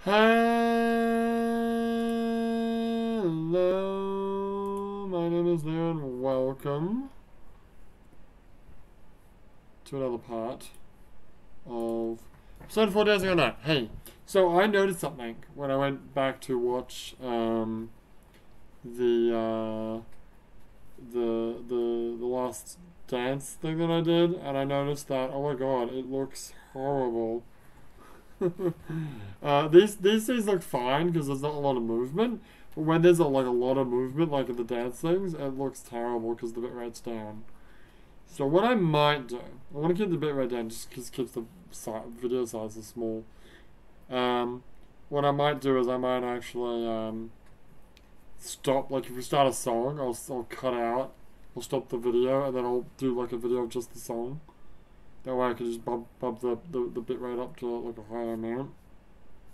Hello, my name is Leon. Welcome to another part of episode 4 Dancing on That. Hey, so I noticed something when I went back to watch the last dance thing that I did, and I noticed that, oh my god, it looks horrible. These scenes look fine because there's not a lot of movement, but when there's like a lot of movement, like in the dance things, it looks terrible because the bitrate's down. So what I might do, I want to keep the bitrate down just because it keeps the video sizes small. What I might do is I might actually stop, like if we start a song, I'll cut out, I'll stop the video, and then I'll do like a video of just the song. That way I can just bump the bitrate up to like a higher amount,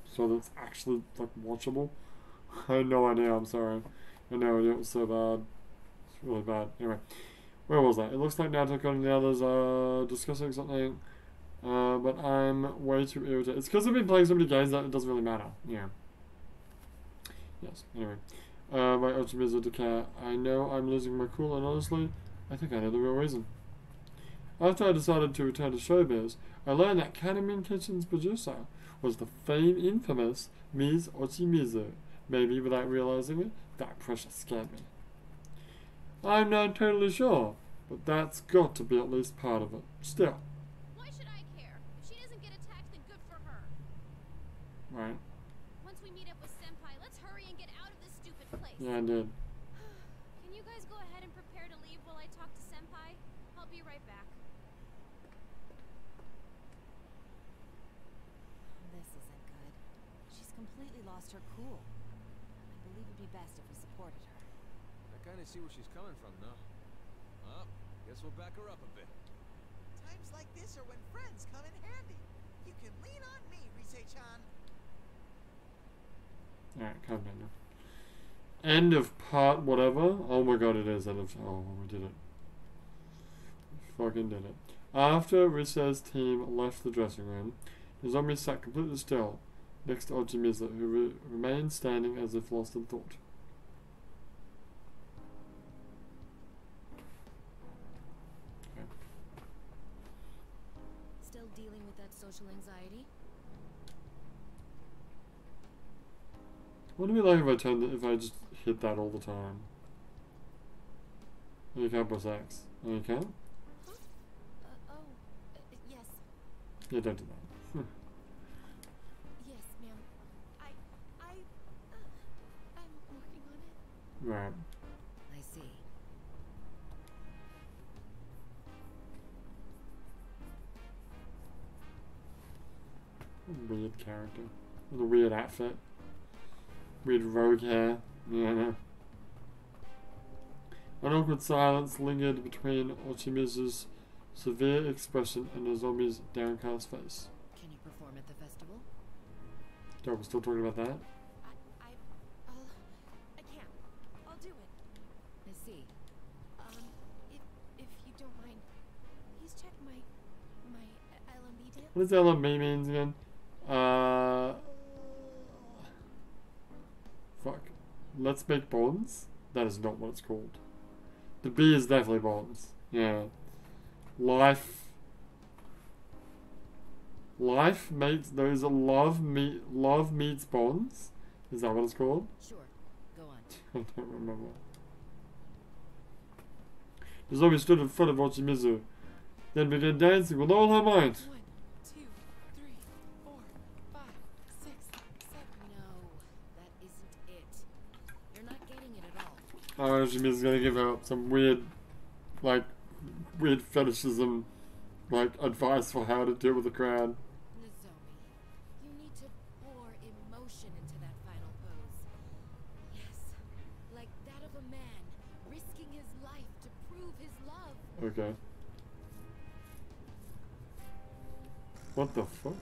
so that's actually like watchable. I had no idea, I'm sorry. I had no idea it was so bad. It's really bad. Anyway, where was that? It looks like Naruto and the others are discussing something, but I'm way too irritated. It's because I've been playing so many games that it doesn't really matter. Yeah. Yes, anyway. My Ochimizu Decay. I know I'm losing my cool, and honestly, I think I know the real reason. After I decided to return to showbiz, I learned that Kanamin Kitchen's producer was the infamous Ms. Ochimizu. Maybe without realizing it, that pressure scared me. I'm not totally sure, but that's got to be at least part of it. Still. Why should I care? If she doesn't get attacked, then good for her. Right. Once we meet up with Senpai, let's hurry and get out of this stupid place. Yeah, I did. Can you guys go ahead and prepare to leave while I talk to Senpai? I'll be right back. This isn't good. She's completely lost her cool. I believe it'd be best if we supported her. I kind of see where she's coming from, though. Well, guess we'll back her up a bit. Times like this are when friends come in handy. You can lean on me, Rise-chan. Alright, calm down now. End of part whatever. Oh my god, it is end of... Oh, we did it. We fucking did it. After Rise's team left the dressing room, Nozomi sat completely still next to Ochimizu, who remained standing as if lost in thought. Okay. Still dealing with that social anxiety? What would it be like if I just hit that all the time? You can't press X. Oh, you can? Huh? Yes. Yeah, don't do that. Yes, ma'am. I'm working on it. Right. I see. Weird character. With a weird outfit. Weird rogue hair. Yeah, I know. An awkward silence lingered between Ochimizu's severe expression and Nozomi's downcast face. Can you perform at the festival? Oh, we're still talking about that? I can't. I'll do it. I see. If you don't mind, please check my LMB dance. What does LMB means again? Fuck. Let's make bonds? That is not what it's called. The B is definitely bonds. Yeah. Life makes those love meets bonds. Is that what it's called? Sure. Go on. I don't remember. Nozomi stood in front of Ochimizu, then began dancing with all her might. 1, 2, 3, 4, 5, 6, 7. No, that isn't it. You're not getting it at all. Oh, Ochimizu's gonna give her some weird fetishism, like advice for how to deal with the crowd. Nozomi, you need to pour emotion into that final pose. Yes, like that of a man risking his life to prove his love. Okay. What the fuck?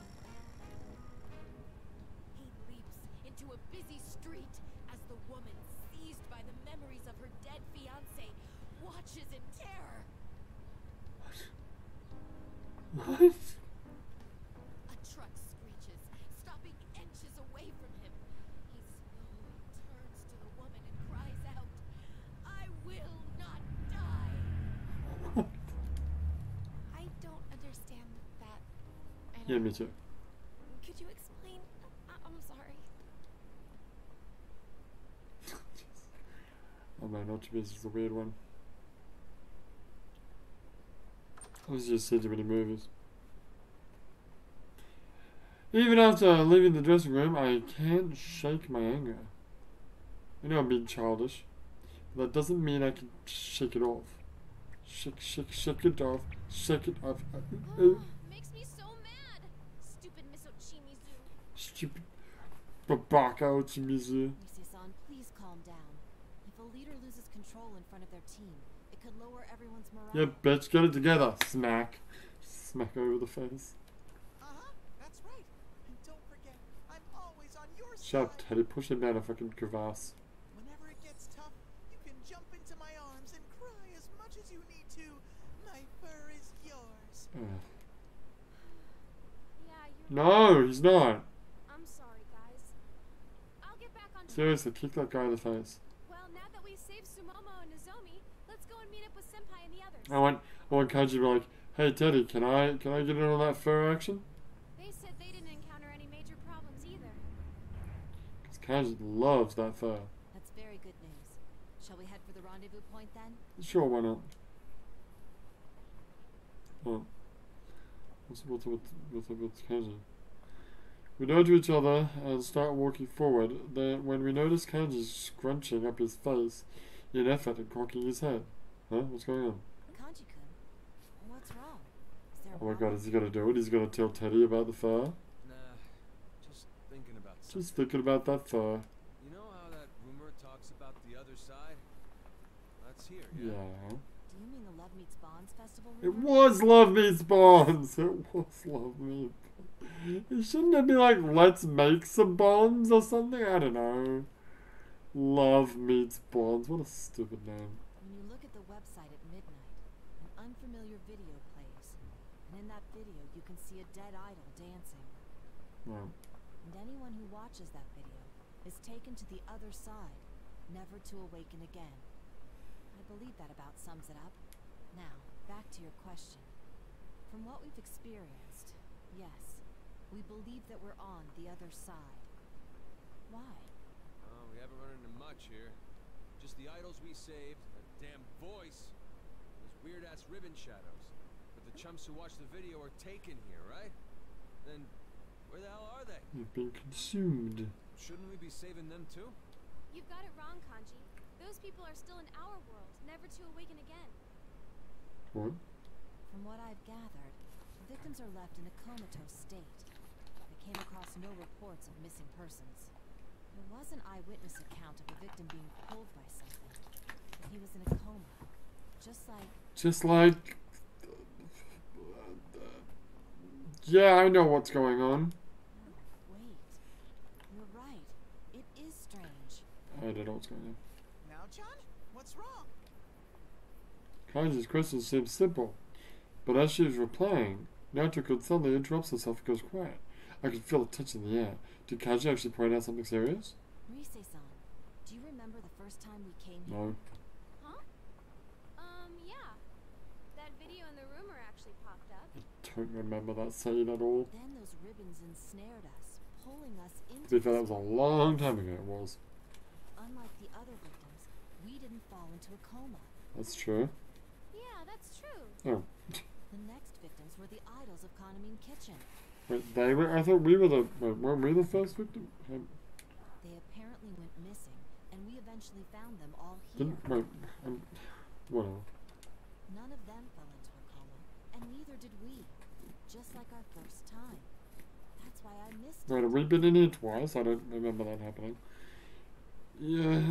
He leaps into a busy street as the woman, seized by the memories of her dead fiancé, watches in terror. What? A truck screeches, stopping inches away Yeah, me too. Could you explain? I'm sorry. Oh man, Ultrabeast is a weird one. I was just seen too many movies. Even after leaving the dressing room, I can't shake my anger. I know I'm being childish, but that doesn't mean I can shake it off. Shake it off. Shake it off. Makes me so mad. Stupid Miss Ochimizu. Stupid Babaka Ochimizu. Rise-san, please calm down. If a leader loses control in front of their team, it could lower everyone's morale. Yeah, bitch, get it together. Smack. Smack over the face. That's right. And don't forget, I'm always on your Shut up, side. Teddy. Push him down a fucking crevasse. Whenever it gets tough, you can jump into my arms and cry as much as you need to. My fur is yours. Ugh. Yeah, you're No, he's not. I'm sorry, guys. I'll get back on track. Seriously, kick that guy in the face. Well, now that we've saved Sumomo and Nozomi, let's go and meet up with Senpai and the others. I want Kanji to be like, hey Teddy, can I get in on that fur action? They said they didn't encounter any major problems either. Because Kanji loves that fur. That's very good news. Shall we head for the rendezvous point then? Sure, why not? Oh. What's with Kanji? We nod to each other and start walking forward. Then, when we notice Kanji scrunching up his face in effort and cocking his head. Huh? What's going on? Kanji-kun, what's wrong? Is there a Oh my god, problem? is he gonna do it? He's gonna tell Teddy about the fur? Nah, just thinking about something. Just thinking about that fur. You know how that rumor talks about the other side? That's here, yeah? Yeah. Do you mean the Love Meets Bonds festival It rumor? was Love Meets Bonds. It was Love Meets. Shouldn't it be like Let's Make Some Bonds or something? I don't know. Love Meets Bonds. What a stupid name. When you look at the website at midnight, an unfamiliar video plays. And in that video, you can see a dead idol dancing. Right. And anyone who watches that video is taken to the other side, never to awaken again. I believe that about sums it up. Now, back to your question. From what we've experienced, yes, we believe that we're on the other side. Why? We haven't run into much here. Just the idols we saved, a damn voice, those weird-ass ribbon shadows. But the chumps who watched the video are taken here, right? Then, where the hell are they? You've been consumed. Shouldn't we be saving them too? You've got it wrong, Kanji. Those people are still in our world, never to awaken again. What? From what I've gathered, the victims are left in a comatose state. I came across no reports of missing persons. There was an eyewitness account of a victim being pulled by something, but he was in a coma. Just like... Yeah, I know what's going on. Wait. You're right. It is strange. I don't know what's going on. Now, John, what's wrong? Kanji's question seems simple, but as she was replying, Naoto suddenly interrupts herself and goes quiet. I could feel a touch in the air. Did Kanji actually point out something serious? Rise-san, do you remember the first time we came here? No. Huh? Yeah. That video and the rumor actually popped up. I don't remember that scene at all. Then those ribbons ensnared us, pulling us into To be fair, that this was a world. long time ago, it was. Unlike the other victims, we didn't fall into a coma. That's true. Yeah, that's true. Oh. The next victims were the idols of Kaname Kitchen. Wait, they were? I thought we were the... Wait, weren't we the first victim? They apparently went missing, and we eventually found them all here. Didn't... Wait, whatever. None of them fell into a coma, and neither did we. Just like our first time. That's why I missed Wait, it. have we been in here twice? I don't remember that happening. Yeah.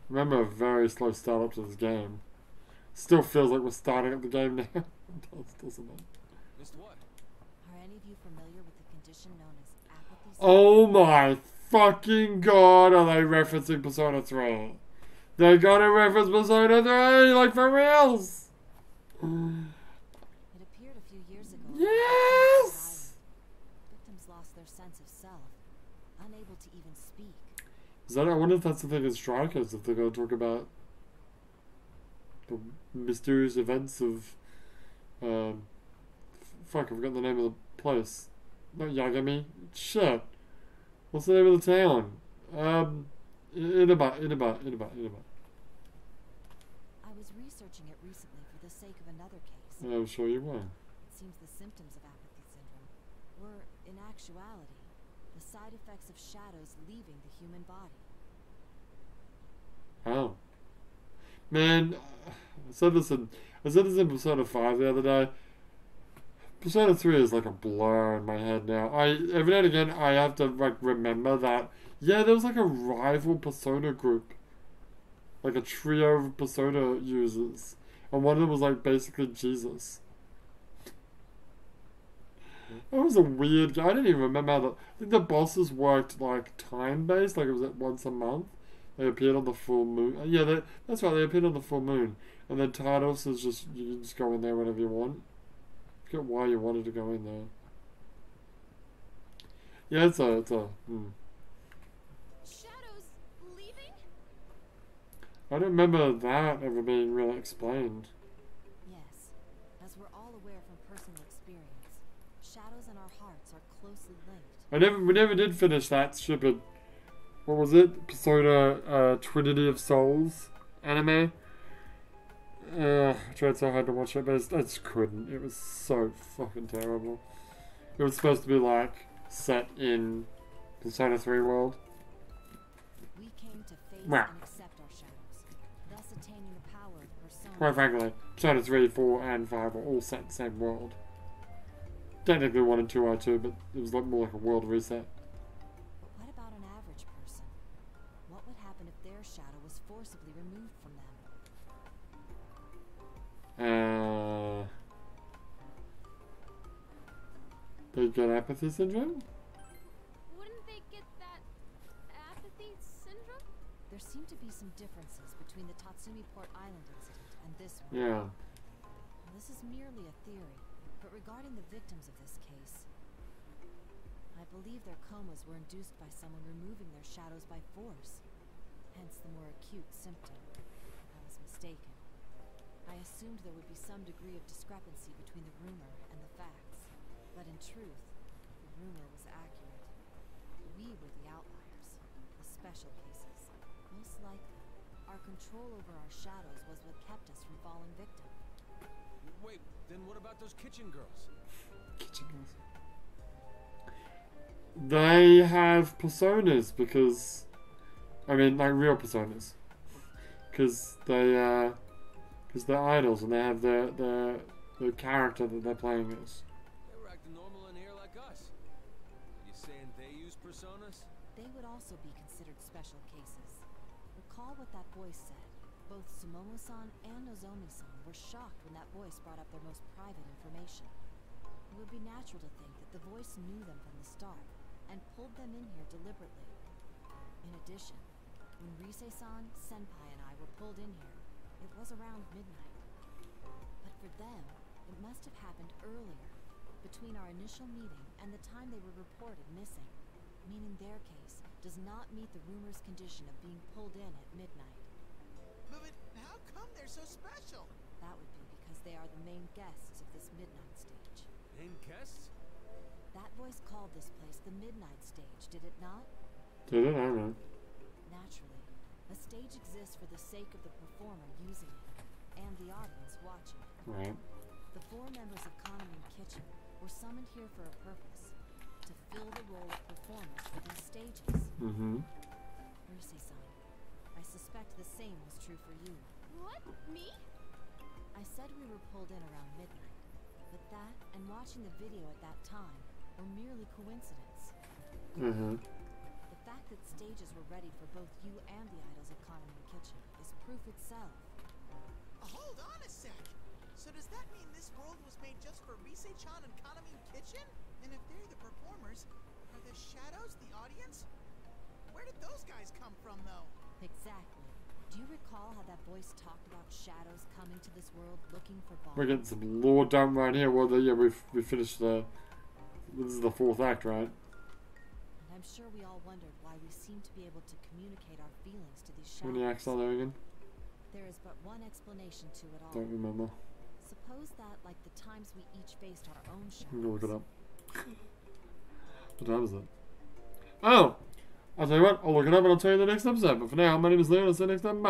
Remember a very slow start up to this game. Still feels like we're starting up the game now. It does, doesn't it? Missed what? Are any of you familiar with the condition known as apathy? Oh my fucking god, are they referencing Persona 3? They gotta reference Persona 3, like for reals! It appeared a few years ago. Yes! Victims lost their sense of self, unable to even speak. Is that, I wonder if that's the thing in Strikers, if they're gonna talk about the mysterious events of, fuck, I forgot the name of place? Not Yagami. Shit. What's the name of the town? Inaba. I was researching it recently for the sake of another case. I'm sure you were. It seems the symptoms of apathy syndrome were, in actuality, the side effects of shadows leaving the human body. Oh. Man, I said this in Persona 5 the other day. Persona 3 is like a blur in my head now. Every now and again I have to like remember that there was like a rival Persona group. Like a trio of Persona users. And one of them was like basically Jesus. That was a weird I didn't even remember how I think the bosses worked like time based, like it was at once a month. They appeared on the full moon. Yeah, that's right, they appeared on the full moon. And then Tardos is just, you can just go in there whenever you want. I forget why you wanted to go in there. Yeah, it's a Shadows leaving? I don't remember that ever being really explained. Yes, as we're all aware from personal experience, shadows in our hearts are closely linked. We never did finish that stupid, what was it? Persona Trinity of Souls anime. I tried so hard to watch it, but I just couldn't. It was so fucking terrible. It was supposed to be like set in Persona 3 world. We came to face Wow. and accept our shadows, thus attaining the power of persona. Quite frankly, Persona 3, 4, and 5 are all set in the same world. Technically 1 and 2 are too, but it was like more like a world reset. But what about an average person? What would happen if their shadow was forcibly removed from them? They get apathy syndrome? Wouldn't they get that apathy syndrome? There seem to be some differences between the Tatsumi Port Island incident and this one. Yeah. Now, this is merely a theory, but regarding the victims of this case, I believe their comas were induced by someone removing their shadows by force, hence the more acute symptom. I was mistaken. I assumed there would be some degree of discrepancy between the rumor and the facts, but in truth, the rumor was accurate. We were the outliers, the special cases. Most likely, our control over our shadows was what kept us from falling victim. Wait, then what about those kitchen girls? They have personas because, I mean, like real personas, because they're idols and they have the character that they're playing as. They were acting normal in here like us. Are you saying they use personas? They would also be considered special cases. Recall what that voice said. Both Sumomo-san and Nozomi-san were shocked when that voice brought up their most private information. It would be natural to think that the voice knew them from the start and pulled them in here deliberately. In addition, when Rise-san, Senpai, and I were pulled in here, it was around midnight. But for them, it must have happened earlier, between our initial meeting and the time they were reported missing, meaning their case does not meet the rumor's condition of being pulled in at midnight. But how come they're so special? That would be because they are the main guests of this midnight stage. Main guests? That voice called this place the midnight stage, did it not? Did it? I don't know. Naturally, a stage exists for the sake of the performer using it, and the audience watching it. Right. The 4 members of Kaname Kitchen were summoned here for a purpose, to fill the role of performers for these stages. Mm-hmm. Rise-san, I suspect the same was true for you. What? Me? I said we were pulled in around midnight, but that and watching the video at that time were merely coincidence. Mm-hmm. The fact that stages were ready for both you and the idols of Kaname Kitchen is proof itself. Hold on a sec. So does that mean this world was made just for Rise-chan and Kaname Kitchen? And if they're the performers, are the shadows the audience? Where did those guys come from, though? Exactly. Do you recall how that voice talked about shadows coming to this world looking for We're bodies? getting some lore done right here. Well, yeah, we finished the. This is the 4th act, right? And I'm sure we all wondered why we seemed to be able to communicate our feelings to these How many acts are shadows. there again? There is but one explanation to it all. Don't remember. Suppose that, like the times we each faced our own I'm gonna look it shadows, up. What time is it? Oh! I'll tell you what, I'll look it up and I'll tell you in the next episode. But for now, my name is Leon. I'll see you next time. Bye.